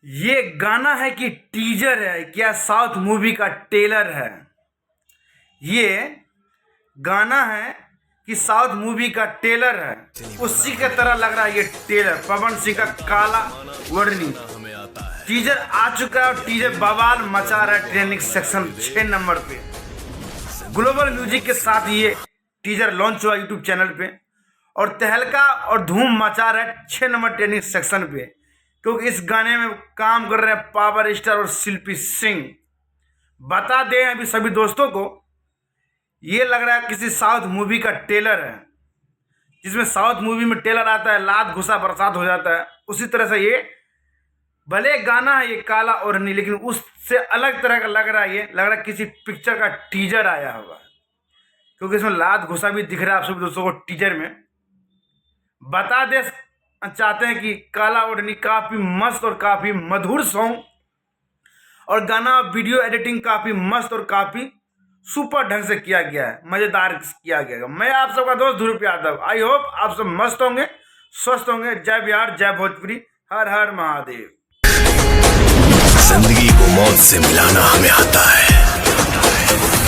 ये गाना है कि टीजर है, क्या साउथ मूवी का टेलर है? ये गाना है कि साउथ मूवी का टेलर है, उसी के तरह लग रहा है ये टेलर। पवन सिंह का काला वर्णी टीजर आ चुका है और टीजर बवाल मचा रहा है ट्रेंडिंग सेक्शन 6 नंबर पे। ग्लोबल म्यूजिक के साथ ये टीजर लॉन्च हुआ यूट्यूब चैनल पे और तहलका और धूम मचा रहा है 6 नंबर ट्रेंडिंग सेक्शन पे, क्योंकि इस गाने में काम कर रहे हैं पावर स्टार और शिल्पी सिंह। बता दें अभी सभी दोस्तों को, ये लग रहा है किसी साउथ मूवी का टेलर है, जिसमें साउथ मूवी में टेलर आता है, लात घुसा बरसात हो जाता है। उसी तरह से ये भले गाना है ये काला और नी, लेकिन उससे अलग तरह का लग रहा है। ये लग रहा है किसी पिक्चर का टीजर आया होगा, क्योंकि इसमें लात घुसा भी दिख रहा है आप सभी दोस्तों को टीजर में। बता दे चाहते हैं कि काला ओढ़नी काफी मस्त और काफी मधुर सॉन्ग और गाना वीडियो एडिटिंग काफी मस्त और काफी सुपर ढंग से किया गया है, मजेदार किया गया है। मैं आप सबका दोस्त ध्रुव यादव। आई होप आप सब मस्त होंगे, स्वस्थ होंगे। जय बिहार, जय भोजपुरी, हर हर महादेव। जिंदगी को मौत से मिलाना हमें आता है।